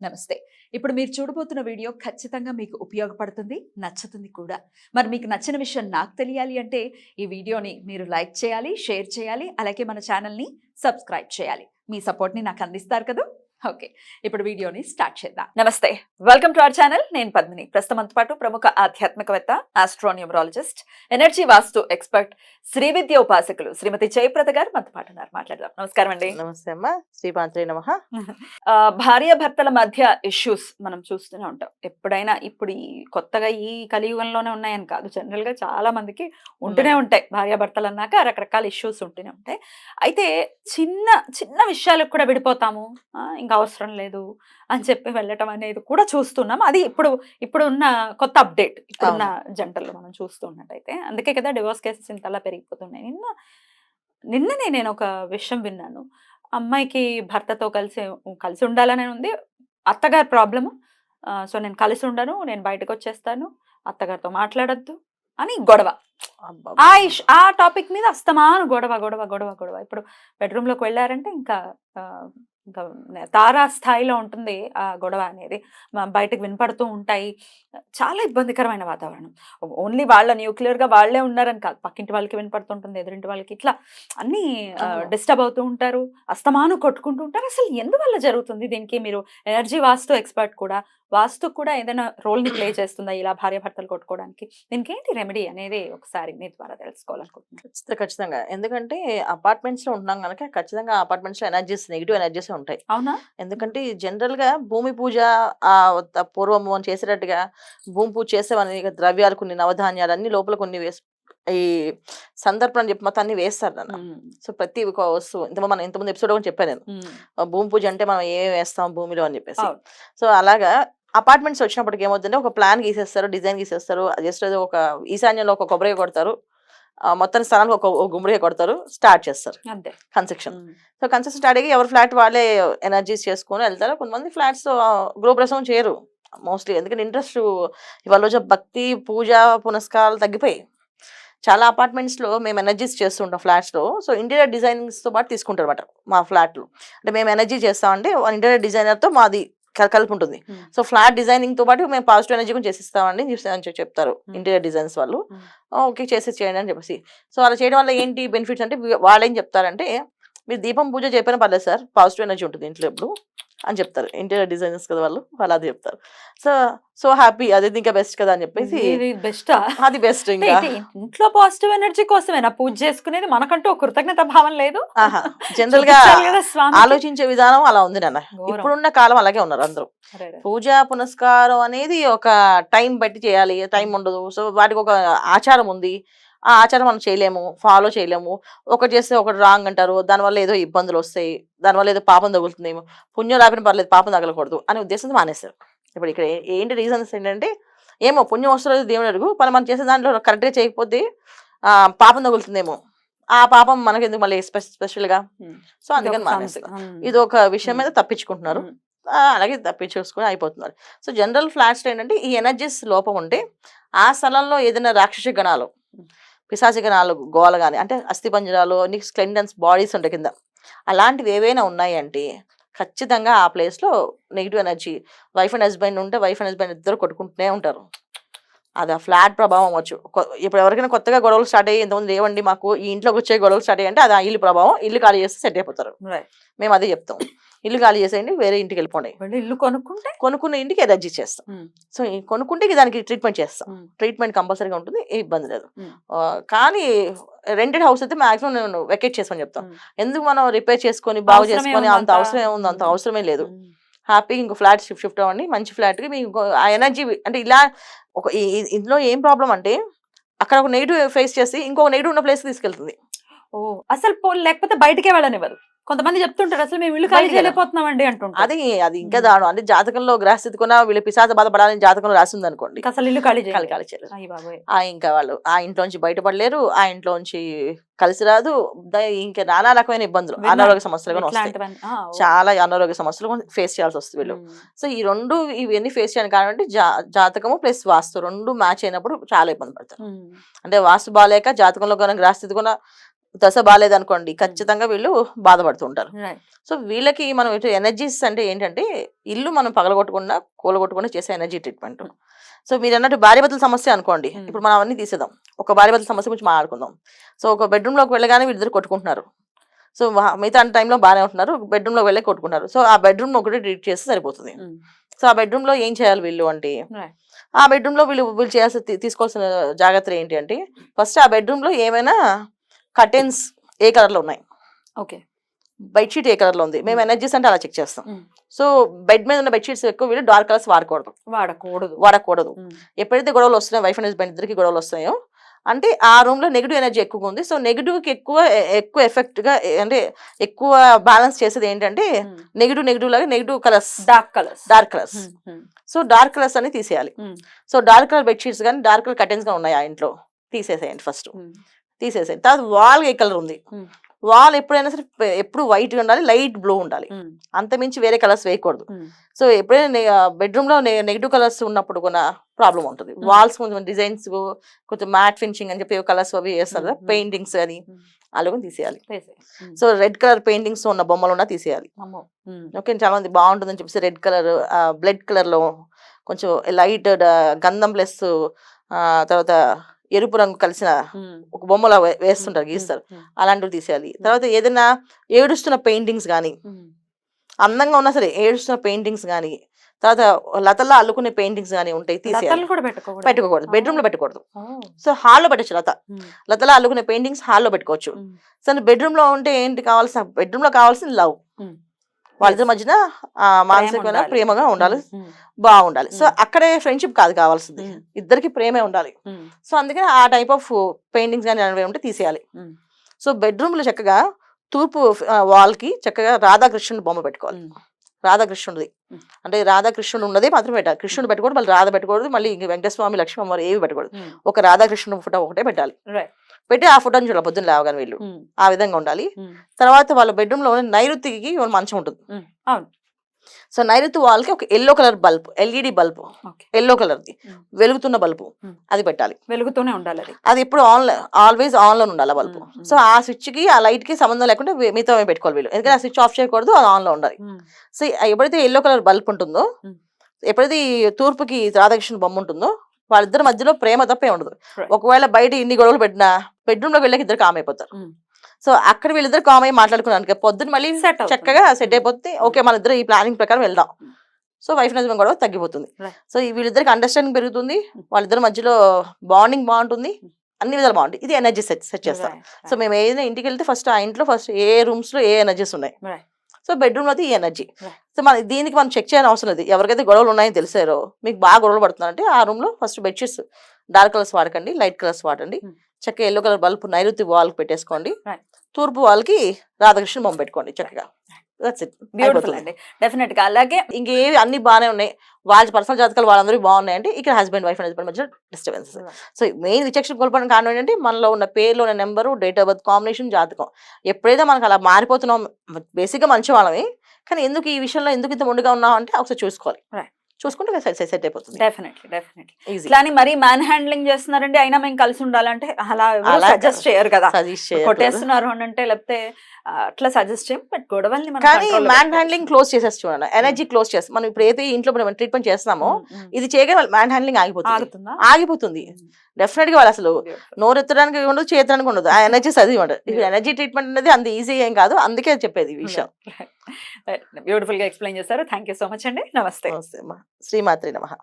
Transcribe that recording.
నమస్తే. ఇప్పుడు మీరు చూడబోతున్న వీడియో ఖచ్చితంగా మీకు ఉపయోగపడుతుంది, నచ్చుతుంది కూడా. మరి మీకు నచ్చిన విషయం నాకు తెలియాలి అంటే ఈ వీడియోని మీరు లైక్ చేయాలి, షేర్ చేయాలి, అలాగే మన ఛానల్‌ని సబ్స్క్రైబ్ చేయాలి. మీ సపోర్ట్‌ని నాకు అందిస్తారు కదూ! ఓకే. ఇప్పుడు వీడియోని స్టార్ట్ చేద్దాం. నమస్తే. Welcome to our channel. నేను పద్మిని. ప్రస్తుతం మనతో పాటు ప్రముఖ ఆధ్యాత్మికవేత్త, ఆస్ట్రోన్యూమరాలజిస్ట్, ఎనర్జీ వాస్తు ఎక్స్పర్ట్, శ్రీ విద్య ఉపాసకులు శ్రీమతి జయప్రద గారు మనతో పాటు ఉన్నారు. మాట్లాడదాం. నమస్కారం అండి. నమస్తే అమ్మా. శ్రీపాంత్రే నమః. భార్యాభర్తల మధ్య ఇష్యూస్ మనం చూస్తూనే ఉంటాం. ఎప్పుడైనా ఇప్పుడు ఈ కొత్తగా ఈ కలియుగంలోనే ఉన్నాయని కాదు, జనరల్ గా చాలా మందికి ఉంటూనే ఉంటాయి. భార్యాభర్తలు అన్నాక రకరకాల ఇష్యూస్ ఉంటూనే ఉంటాయి. అయితే చిన్న చిన్న విషయాలకు కూడా విడిపోతాము, ఇంకా అవసరం లేదు అని చెప్పి వెళ్ళటం అనేది కూడా చూస్తున్నాం. అది ఇప్పుడు ఉన్న కొత్త అప్డేట్, ఇప్పుడున్న జంటల్లో మనం చూస్తూ ఉన్నట్టయితే. అందుకే కదా డివోర్స్ కేసెస్ ఇంతలా పెరిగిపోతున్నాయి. నిన్ననే నేను ఒక విషయం విన్నాను. అమ్మాయికి భర్తతో కలిసి ఉండాలనే ఉంది. అత్తగారి ప్రాబ్లము. సో నేను కలిసి ఉండను, నేను బయటకు వచ్చేస్తాను, అత్తగారితో మాట్లాడొద్దు అని గొడవ. ఆ టాపిక్ మీద అస్తమాను గొడవ గొడవ గొడవ గొడవ. ఇప్పుడు బెడ్రూమ్ లోకి వెళ్ళారంటే ఇంకా ఇంకా తారా స్థాయిలో ఉంటుంది ఆ గొడవ అనేది. బయటకు వినపడుతూ ఉంటాయి. చాలా ఇబ్బందికరమైన వాతావరణం. ఓన్లీ వాళ్ళ న్యూక్లియర్ గా వాళ్ళే ఉన్నారని కాదు, పక్కింటి వాళ్ళకి వినపడుతుంటుంది, ఎదురింటి వాళ్ళకి, ఇట్లా అన్ని డిస్టర్బ్ అవుతూ ఉంటారు, అస్తమాను కొట్టుకుంటూ ఉంటారు. అసలు ఎందువల్ల జరుగుతుంది? దీనికి మీరు ఎనర్జీ వాస్తు ఎక్స్పర్ట్ కూడా, వాస్తు కూడా ఏదైనా రోల్ ని ప్లే చేస్తుందా ఇలా భార్యాభర్తలు కొట్టుకోవడానికి? దీనికి ఏంటి రెమెడీ అనేది ఒకసారి మీ ద్వారా తెలుసుకోవాలనుకుంటున్నాను. ఖచ్చితంగా. ఎందుకంటే అపార్ట్మెంట్స్ లో ఉంటున్నాం కనుక ఖచ్చితంగా అపార్ట్మెంట్స్ లో ఎనర్జీస్, నెగిటివ్ ఎనర్జీస్ ఉంటాయి. అవునా? ఎందుకంటే జనరల్ గా భూమి పూజ పూర్వం మనం చేసేటట్టుగా భూమి పూజ చేసేవని ద్రవ్యాలు, కొన్ని నవధాన్యాలు అన్ని లోపల కొన్ని వేసి ఈ సందర్భం అని చెప్పి మొత్తం అన్ని వేస్తారు అన్న. సో ప్రతి ఒక వస్తువు ఇంతకుముందు ఎపిసోడ్ కూడా చెప్పాను నేను. భూమి పూజ అంటే మనం ఏమేమి వేస్తాం భూమిలో అని చెప్పేసి. సో అలాగా అపార్ట్మెంట్స్ వచ్చినప్పటికి ఏమవుతుందంటే ఒక ప్లాన్ గీసేస్తారు, డిజైన్ గీసేస్తారు. జస్ట్ ఒక ఈశాన్యంలో ఒక కొబ్బరిగా కొడతారు, మొత్తం స్థలానికి ఒక గుమ్మడిగా కొడతారు, స్టార్ట్ చేస్తారు కన్స్ట్రక్షన్. సో కన్స్ట్రక్షన్ స్టార్ట్ అయ్యి ఎవరి ఫ్లాట్ వాళ్ళే ఎనర్జీస్ చేసుకుని వెళ్తారు. కొంతమంది ఫ్లాట్స్ గృహప్రవేశం చేయరు మోస్ట్లీ, ఎందుకంటే ఇంట్రెస్ట్ ఇవాళ రోజు భక్తి పూజ పునస్కారాలు తగ్గిపోయి చాలా అపార్ట్మెంట్స్ లో మేము ఎనర్జీస్ చేస్తుంటాం ఫ్లాట్స్ లో. సో ఇంటీరియర్ డిజైనింగ్స్ తో పాటు తీసుకుంటారు అనమాట మా ఫ్లాట్లు. అంటే మేము ఎనర్జీ చేస్తామంటే ఇంటీరియర్ డిజైనర్ తో మాది కలిపి ఉంటుంది. సో ఫ్లాట్ డిజైనింగ్ తో పాటు మేము పాజిటివ్ ఎనర్జీ కూడా చేసిస్తామండి అని చెప్తారు ఇంటీరియర్ డిజైన్స్ వాళ్ళు. ఓకే చేయండి అని చెప్పేసి. సో అలా చేయడం వల్ల ఏంటి బెనిఫిట్స్ అంటే వాళ్ళు ఏం చెప్తారంటే, మీరు దీపం పూజ చెప్పినా పర్లేదు సార్, పాజిటివ్ ఎనర్జీ ఉంటుంది ఇంట్లో ఎప్పుడు అని చెప్తారు. ఇంటీరియర్ డిజైనర్స్ కదా వాళ్ళు అది చెప్తారు. సో హ్యాపీ, అది ఇంకా బెస్ట్ కదా అని చెప్పేసి. అది బెస్ట్. ఇంకా ఇంట్లో పాజిటివ్ ఎనర్జీ కోసమేనా పూజ చేసుకునేది? మనకంటూ ఒక కృతజ్ఞత భావం లేదు? జనరల్ గా ఆలోచించే విధానం అలా ఉంది నాన్న. ఇప్పుడున్న కాలం అలాగే ఉన్నారు అందరూ. పూజ పునస్కారం అనేది ఒక టైం బట్టి చేయాలి, టైం ఉండదు. సో వాటికి ఒక ఆచారం ఉంది. ఆ ఆచారం మనం చేయలేము, ఫాలో చేయలేము. ఒకటి చేస్తే ఒకటి రాంగ్ అంటారు, దానివల్ల ఏదో ఇబ్బందులు వస్తాయి, దానివల్ల ఏదో పాపం తగులుతుందేమో, పుణ్యం రాపిన పర్లేదు పాపం తగలకూడదు అనే ఉద్దేశంతో మానేస్తారు. ఇప్పుడు ఇక్కడ ఏంటి రీజన్స్ ఏంటంటే, ఏమో పుణ్యం వస్తుంది దేవుడు అడుగు, మనం చేసే దాంట్లో కరెక్ట్గా చేయకపోతే పాపం తగులుతుందేమో, ఆ పాపం మనకి ఎందుకు మళ్ళీ స్పెషల్గా. సో అందుకని మానేస్తారు. ఇది ఒక విషయం మీద తప్పించుకుంటున్నారు, అలాగే తప్పించేసుకుని అయిపోతున్నారు. సో జనరల్ ఫ్లాట్స్ ఏంటంటే ఈ ఎనర్జీస్ లోపం ఉంటే ఆ స్థలంలో ఏదైనా రాక్షస గణాలు, పిశాచి గణాలు గోల కానీ, అంటే అస్థిపంజరాలు, స్కెలిటన్స్ బాడీస్ ఉంటాయి కింద, అలాంటివి ఏవైనా ఉన్నాయి అంటే ఖచ్చితంగా ఆ ప్లేస్లో negative energy. Wife and husband ఉంటే వైఫ్ అండ్ హస్బెండ్ ఇద్దరు కొట్టుకుంటూనే ఉంటారు. అది ఆ ఫ్లాట్ ప్రభావం అవ్వచ్చు. ఇప్పుడు ఎవరికైనా కొత్తగా గొడవలు స్టార్ట్ అయ్యి ఇంతమంది ఏమండి మాకు ఈ ఇంట్లోకి వచ్చే గొడవలు స్టార్ట్ అయ్యి అంటే అది ఆ ఇల్లు ప్రభావం. ఇల్లు ఖాళీ చేస్తే సెట్ అయిపోతారు. మేము అదే చెప్తాం, ఇల్లు ఖాళీ చేసేయండి, వేరే ఇంటికి వెళ్ళిపోండి. ఇల్లు కొనుక్కున్న ఇంటికి ఎనర్జీ చేస్తాం. సో కొనుక్కుంటే దానికి ట్రీట్మెంట్ చేస్తాం. ట్రీట్మెంట్ కంపల్సరీగా ఉంటుంది, ఏ ఇబ్బంది లేదు. కానీ రెంటెడ్ హౌస్ అయితే మాక్సిమం నేను వెకేట్ చేసుకొని చెప్తాం. ఎందుకు మనం రిపేర్ చేసుకొని బాగు చేసుకొని అంత అవసరం ఏముంది? అంత అవసరమే లేదు. హ్యాపీగా ఇంకో ఫ్లాట్ షిఫ్ట్ అవ్వండి, మంచి ఫ్లాట్కి. మీకు ఆ ఎనర్జీ అంటే ఇలా ఒక ఇందులో ఏం ప్రాబ్లం అంటే, అక్కడ ఒక నెగిటివ్ ఫేస్ చేసి ఇంకొక నెగిటివ్ ఉన్న ప్లేస్కి తీసుకెళ్తుంది. అసలు లేకపోతే బయటకే వెళ్ళనివ్వదు. కొంతమంది చెప్తుంటారు అసలు మేము ఇల్లు ఖాళీ చేయలేకపోతున్నామండి అంటుంటారు. అది ఇంకా దారుణం. అంటే జాతకంలో గ్రహస్థితి కొన్నా వీళ్ళు పిశాచ బాధపడాలని జాతకంలో రాసింది అనుకోండి, అసలు ఇల్లు ఖాళీ చేయలేరు. ఇంకా వాళ్ళు ఆ ఇంట్లోంచి బయటపడలేరు, ఆ ఇంట్లోంచి కలిసి రాదు, ఇంకా నానా రకమైన ఇబ్బందులు, అనారోగ్య సమస్యలు కూడా వస్తాయి. చాలా అనారోగ్య సమస్యలు ఫేస్ చేయాల్సి వస్తుంది వీళ్ళు. సో ఈ రెండు ఇవన్నీ ఫేస్ చేయడానికి కారణం అంటే జాతకము ప్లస్ వాస్తు రెండు మ్యాచ్ అయినప్పుడు చాలా ఇబ్బంది పడతారు. అంటే వాస్తు బాగాలేక జాతకంలో కానీ గ్రహస్థితి కూడా దశ బాగాలేదనుకోండి ఖచ్చితంగా వీళ్ళు బాధపడుతుంటారు. రైట్. సో వీళ్ళకి మనం ఎనర్జీస్ అంటే ఏంటంటే ఇల్లు మనం పగలగొట్టకుండా కూలగొట్టకుండా చేసే ఎనర్జీ ట్రీట్మెంట్. సో మీరు అన్నట్టు భార్యాభర్తల సమస్య అనుకోండి, ఇప్పుడు మనం అవన్నీ తీసేద్దాం, ఒక భార్యాభర్తల సమస్య గురించి మాట్లాడుకుందాం. సో ఒక బెడ్రూమ్లోకి వెళ్ళగానే వీళ్ళిద్దరు కొట్టుకుంటున్నారు. సో మిగతా టైంలో బాగానే ఉంటున్నారు, బెడ్రూమ్లోకి వెళ్ళి కొట్టుకుంటున్నారు. సో ఆ బెడ్రూమ్ ఒకటి ట్రీట్ చేస్తే సరిపోతుంది. సో ఆ బెడ్రూమ్లో ఏం చేయాలి వీళ్ళు అంటే, ఆ బెడ్రూమ్లో వీళ్ళు తీసుకోవాల్సిన జాగ్రత్తలు ఏంటి అంటే, ఫస్ట్ ఆ బెడ్రూమ్లో ఏమైనా కర్టెన్స్ ఏ కలర్లో ఉన్నాయి, ఓకే, బెడ్షీట్ ఏ కలర్లో ఉంది, మేము ఎనర్జీస్ అంటే అలా చెక్ చేస్తాం. సో బెడ్ మీద ఉన్న బెడ్షీట్స్ ఎక్కువ వీళ్ళు డార్క్ కలర్స్ వాడకూడదు. ఎప్పుడైతే గొడవలు వస్తున్నాయో, వైఫ్ అండ్ హస్బెండ్ ఇద్దరికి గొడవలు వస్తాయో అంటే ఆ రూమ్ లో నెగిటివ్ ఎనర్జీ ఎక్కువ ఉంది. సో నెగిటివ్ కి ఎక్కువ ఎఫెక్ట్ గా అంటే ఎక్కువ బ్యాలెన్స్ చేసేది ఏంటంటే నెగిటివ్ లాగా negative colours, dark colours. So dark colours అని తీసేయాలి. సో డార్క్ కలర్ బెడ్షీట్స్ కానీ డార్క్ కలర్ కర్టెన్స్ గా ఉన్నాయి ఆ ఇంట్లో, తీసేసేయండి ఫస్ట్. తీసేసేయండి. తర్వాత వాల్ ఏ కలర్ ఉంది, వాల్ ఎప్పుడైనా సరే ఎప్పుడు వైట్ ఉండాలి, లైట్ బ్లూ ఉండాలి, అంతమించి వేరే కలర్స్ వేయకూడదు. సో ఎప్పుడైనా బెడ్రూమ్ లో నెగిటివ్ కలర్స్ ఉన్నప్పుడు కూడా ప్రాబ్లం ఉంటుంది. వాల్స్ కొంచెం డిజైన్స్ కొంచెం మ్యాట్ ఫినిషింగ్ అని చెప్పి కలర్స్ అవి వేస్తారు కదా, పెయింటింగ్స్ అని అలాగే తీసేయాలి. సో రెడ్ కలర్ పెయింటింగ్స్ ఉన్న బొమ్మలు ఉన్నా తీసేయాలి. ఓకే, చాలా మంది బాగుంటుందని చెప్పేసి రెడ్ కలర్, బ్లడ్ కలర్ లో కొంచెం లైట్ గంధం ప్లస్ తర్వాత ఎరుపు రంగు కలిసిన ఒక బొమ్మలా వేస్తుంటారు, గీస్తారు, అలాంటివి తీసేయాలి. తర్వాత ఏదైనా ఏడుస్తున్న పెయింటింగ్స్ కానీ, అందంగా ఉన్నా సరే ఏడుస్తున్న పెయింటింగ్స్ కానీ, తర్వాత లతల్లో అల్లుకునే పెయింటింగ్స్ కానీ ఉంటాయి, తీసేయాలి. పెట్టుకోకూడదు, బెడ్రూమ్ లో పెట్టకూడదు. సో హాల్లో పెట్టచ్చు, లతలో అల్లుకునే పెయింటింగ్స్ హాల్లో పెట్టుకోవచ్చు. సో బెడ్రూమ్ లో ఉంటే ఏంటి కావాల్సిన, బెడ్రూమ్ లో కావాల్సిన లవ్, వాళ్ళిద్దరి మధ్యన మానసికమైన ప్రేమగా ఉండాలి, బాగుండాలి. సో అక్కడే ఫ్రెండ్షిప్ కాదు కావాల్సింది, ఇద్దరికి ప్రేమే ఉండాలి. సో అందుకని ఆ టైప్ ఆఫ్ పెయింటింగ్స్ కానీ అనేవి ఉంటే తీసేయాలి. సో బెడ్రూమ్ లో చక్కగా తూర్పు వాల్ కి చక్కగా రాధాకృష్ణుడు బొమ్మ పెట్టుకోవాలి. రాధాకృష్ణుడిది అంటే రాధాకృష్ణుడు ఉన్నదే మాత్రం పెట్టాలి. కృష్ణుడు పెట్టకూడదు, మళ్ళీ రాధ పెట్టకూడదు, మళ్ళీ వెంకటస్వామి లక్ష్మమ్మ ఏవి పెట్టకూడదు. ఒక రాధాకృష్ణుడు ఫోటో ఒకటే పెట్టాలి. పెట్టి ఆ ఫోటోని చూడాలి పొద్దున్న లేవగానే వీళ్ళు, ఆ విధంగా ఉండాలి. తర్వాత వాళ్ళ బెడ్రూమ్ లో నైరుతికి మంచం ఉంటుంది. సో నైరుతి వాళ్ళకి ఒక yellow colour bulb, LED bulb, yellow కలర్ది వెలుగుతున్న బల్బు, అది పెట్టాలి. వెలుగుతూనే ఉండాలి, అది ఎప్పుడు ఆల్వేస్ ఆన్ లో ఉండాలి ఆ బల్బు. సో ఆ స్విచ్ కి ఆ లైట్ కి సంబంధం లేకుండా మిగతా పెట్టుకోవాలి వీళ్ళు, ఎందుకంటే ఆ స్విచ్ ఆఫ్ చేయకూడదు, అది ఆన్ లో ఉండాలి. సో ఎప్పుడైతే ఎల్లో కలర్ బల్బ్ ఉంటుందో, ఎప్పుడైతే తూర్పుకి రాధాకృష్ణ బొమ్మ ఉంటుందో, వాళ్ళిద్దరి మధ్యలో ప్రేమ తప్పే ఉండదు. ఒకవేళ బయట ఇన్ని గొడవలు పెట్టినా బెడ్రూమ్ లోకి వెళ్ళాక ఇద్దరు కామ్ అయిపోతారు. సో అక్కడ వీళ్ళిద్దరు కామ్ అయ్యి మాట్లాడుకున్నాను, పొద్దున్న మళ్ళీ చక్కగా సెట్ అయిపోతే ఓకే మన ఇద్దరు ఈ ప్లానింగ్ ప్రకారం వెళ్దాం. సో వైఫ్ అండ్ హస్బెండ్ గొడవ తగ్గిపోతుంది. సో వీళ్ళిద్దరికి అండర్స్టాండింగ్ పెరుగుతుంది, వాళ్ళిద్దరి మధ్యలో బాండింగ్ బాగుంటుంది, అన్ని విధాలు బాగుంటుంది. ఇది ఎనర్జీ సెట్ చేస్తాం. సో మేము ఏదైనా ఇంటికి వెళ్తే ఫస్ట్ ఆ ఇంట్లో ఫస్ట్ ఏ రూమ్స్ లో ఏ ఎనర్జీస్ ఉన్నాయి, సో బెడ్రూమ్ లో అయితే ఈ ఎనర్జీ. సో దీనికి మనం చెక్ చేయని అవసరం లేదు. ఎవరికైతే గొడవలు ఉన్నాయని తెలిసారో, మీకు బాగా గొడవలు పడుతున్నారంటే ఆ రూమ్ లో ఫస్ట్ బెడ్షీట్స్ డార్క్ కలర్స్ వాడకండి, లైట్ కలర్స్ వాడండి. చక్కగా ఎల్లో కలర్ బల్బ్ నైరుతి వాల్ పెట్టేసుకోండి, తూర్పు వాళ్ళకి రాధాకృష్ణ బొమ్మ పెట్టుకోండి చక్కగా. బ్యూటిఫుల్ అండి, డెఫినెట్ గా. అలాగే ఇంకేవి అన్ని బాగానే ఉన్నాయి, వాళ్ళ పర్సనల్ జాతకాలు వాళ్ళందరూ బాగున్నాయి అంటే ఇక్కడ హస్బెండ్ వైఫ్ అండ్ హస్బెండ్ మధ్య డిస్టర్బెన్సెస్. సో మెయిన్ విచక్షణ కోల్పోవడం కారణం ఏంటంటే మనలో ఉన్న పేర్లో ఉన్న number, date of birth combination, జాతకం. ఎప్పుడైతే మనకు అలా మారిపోతున్నాం, బేసిక్గా మంచి వాళ్ళమే కానీ ఎందుకు ఈ విషయంలో ఎందుకు ఇంత ముందుగా ఉన్నాం అంటే ఒకసారి చూసుకోవాలి, చూసుకుంటే సెట్ అయిపోతుంది. డెఫినెట్లీ. ఇట్లా అని మరీ మ్యాన్ హ్యాండ్లింగ్ చేస్తున్నారండి, అయినా మేము కలిసి ఉండాలంటే అలా సజెస్ట్ చేయరు కదా, కొట్టేస్తున్నారు అని అంటే, లేకపోతే అట్లా సజెస్ట్ చేయం. బట్ గొడవల్ని కానీ మ్యాన్ హ్యాండ్లింగ్ క్లోజ్ చేసేసి చూడండి, ఎనర్జీ క్లోజ్ చేస్తాం. మనం ఇప్పుడు ఏదైతే ఇంట్లో మనం ట్రీట్మెంట్ చేస్తున్నామో ఇది చేయగా మ్యాన్ హ్యాండ్లింగ్ ఆగిపోతుంది. డెఫినెట్ గా వాళ్ళు అసలు నోరెత్తడానికి ఉండదు, చేతడానికి ఉండదు, ఆ ఎనర్జీస్ అది ఉండదు. ఎనర్జీ ట్రీట్మెంట్ అనేది అంత ఈజీ ఏం కాదు, అందుకే చెప్పేది ఈ విషయం. బ్యూటిఫుల్ గా ఎక్స్ప్లెయిన్ చేశారు. థ్యాంక్ యూ సో మచ్ అండి. నమస్తే. శ్రీమాత్రి నమః.